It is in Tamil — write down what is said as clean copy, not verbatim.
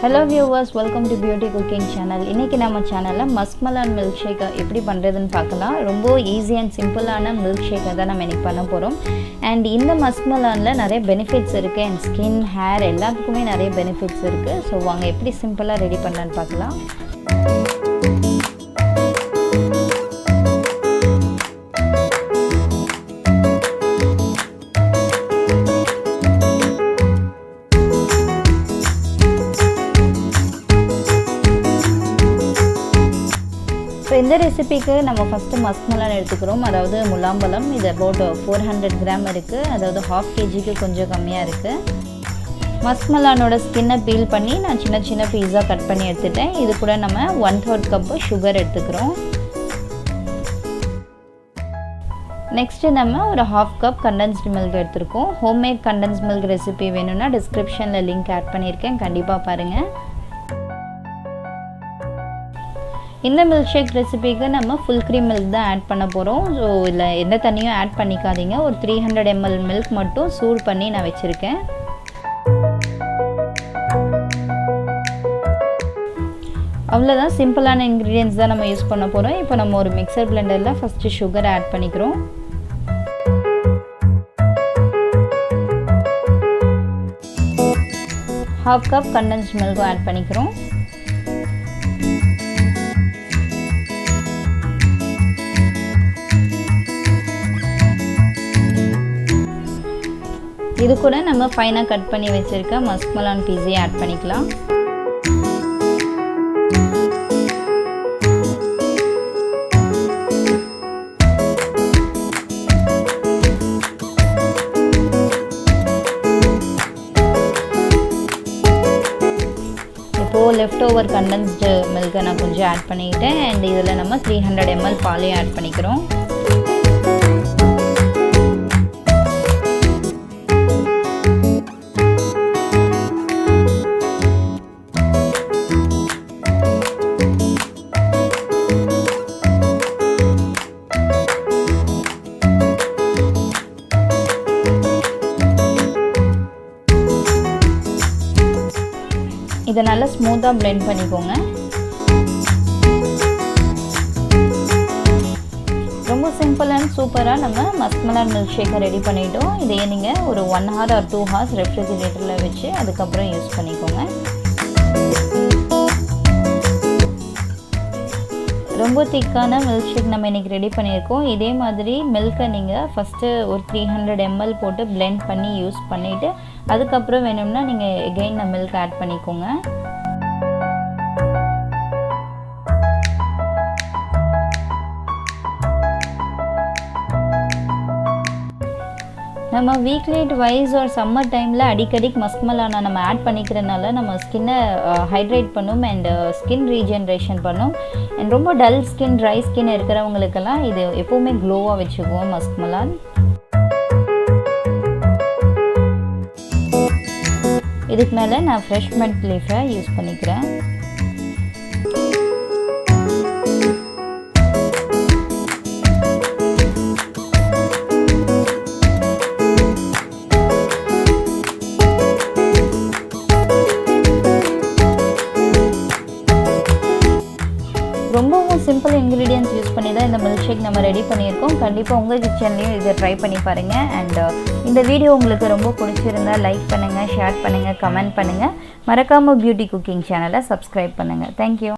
Hello viewers, welcome to Beauty Cooking Channel. இன்னைக்கு நம்ம சேனல்ல Muskmelon Milkshake எப்படி பண்றதுன்னு பார்க்கலாம். ரொம்ப ஈஸி அண்ட் சிம்பிளான milkshake தான் நம்ம இன்னைக்கு பண்ண போறோம். And இந்த Muskmelonல நிறைய பெனிஃபிட்ஸ் இருக்கு and skin, hair எல்லாத்துக்குமே நிறைய பெனிஃபிட்ஸ் இருக்கு. சோ வாங்க எப்படி சிம்பிளா ரெடி பண்ணலாம்னு பார்க்கலாம். இந்த ரெசிபிக்கு நம்ம ஃபர்ஸ்ட் மஸ்க்மெலன் எடுத்துக்கிறோம். அதாவது முலாம்பழம். இது about 400 கிராம் இருக்கு. அதாவது 1/2 kgக்கு கொஞ்சம் கம்மியா இருக்கு. மஸ்க்மெலனோட ஸ்கின்னை பீல் பண்ணி நான் சின்ன சின்ன பீஸா கட் பண்ணி எடுத்துட்டேன். இது கூட நம்ம 1/3 கப் சுகர் எடுத்துக்கிறோம். நெக்ஸ்ட் நம்ம ஒரு 1/2 கப் கண்டென்ஸ்ட் மில்க் எடுத்துருக்கோம். ஹோம்மேட் கண்டென்ஸ்ட் மில்க் ரெசிபி வேணும்னா டிஸ்கிரிப்ஷன்ல லிங்க் ஆட் பண்ணியிருக்கேன், கண்டிப்பா பாருங்க. இந்த மில்க்ஷேக் ரெசிபிக்கு நம்ம ஃபுல் க்ரீம் மில்க் தான் ஆட் பண்ண போகிறோம். ஸோ இதில் எந்த தண்ணியும் ஆட் பண்ணிக்காதீங்க. ஒரு 300 ml மில்க் மட்டும் சூடு பண்ணி நான் வச்சுருக்கேன். அவ்வளோதான், சிம்பிளான இன்க்ரீடியன்ஸ் தான் நம்ம யூஸ் பண்ண போகிறோம். இப்போ நம்ம ஒரு மிக்சர் பிளெண்டரில் ஃபஸ்ட்டு சுகர் ஆட் பண்ணிக்கிறோம். ஹாஃப் கப் கண்டென்ஸ்ட் மில்க்கும் ஆட் பண்ணிக்கிறோம். இது கூட நம்ம ஃபைனாக கட் பண்ணி வச்சுருக்க மஸ்க்மெலான் பீஸையை ஆட் பண்ணிக்கலாம். இப்போது லெஃப்ட் ஓவர் கண்டென்ஸ்டு மில்கை நான் கொஞ்சம் ஆட் பண்ணிக்கிட்டேன். அண்ட் இதில் நம்ம 300 ml பாலையும் ஆட் பண்ணிக்கிறோம். இதை நல்லா ஸ்மூத்தாக பிளெண்ட் பண்ணிக்கோங்க. ரொம்ப சிம்பிள் அண்ட் சூப்பராக நம்ம மஸ்க்மெலான் மில்க் ஷேக்கை ரெடி பண்ணிட்டோம். இதையே நீங்கள் ஒரு 1 hour or 2 hours ரெஃப்ரிஜிரேட்டரில் வச்சு அதுக்கப்புறம் யூஸ் பண்ணிக்கோங்க. ரொம்ப திக்கான மில்க் ஷேக் நம்ம இன்றைக்கி ரெடி பண்ணியிருக்கோம். இதே மாதிரி மில்கை நீங்கள் ஃபஸ்ட்டு ஒரு 300 ml போட்டு பிளெண்ட் பண்ணி யூஸ் பண்ணிவிட்டு அதுக்கப்புறம் வேணும்னா நீங்கள் எகெயின் மில்க் ஆட் பண்ணிக்கோங்க. நம்ம வீக்லி ட்வைஸ் ஒரு சம்மர் டைமில் அடிக்கடி மஸ்க்மெலானை நம்ம ஆட் பண்ணிக்கிறதுனால நம்ம ஸ்கின்னை ஹைட்ரேட் பண்ணும் அண்ட் ஸ்கின் ரீஜென்ரேஷன் பண்ணும். அண்ட் ரொம்ப டல் ஸ்கின், ட்ரை ஸ்கின் இருக்கிறவங்களுக்கெல்லாம் இது எப்போவுமே க்ளோவாக வச்சுக்குவோம் மஸ்க்மெலான். இதுக்கு மேலே நான் ஃப்ரெஷ் மின்ட் லீஃபை யூஸ் பண்ணிக்கிறேன். ரொம்பவும் சிம்பிள் இன்க்ரீடியன்ஸ் யூஸ் பண்ணி தான் இந்த மில்க் ஷேக் நம்ம ரெடி பண்ணியிருக்கோம். கண்டிப்பாக உங்கள் கிச்சன்லேயும் இதை ட்ரை பண்ணி பாருங்கள். அண்ட் இந்த வீடியோ உங்களுக்கு ரொம்ப பிடிச்சிருந்தால் லைக் பண்ணுங்கள், ஷேர் பண்ணுங்கள், கமெண்ட் பண்ணுங்கள். மறக்காமல் பியூட்டி குக்கிங் சேனலை சப்ஸ்கிரைப் பண்ணுங்கள். தேங்க்யூ.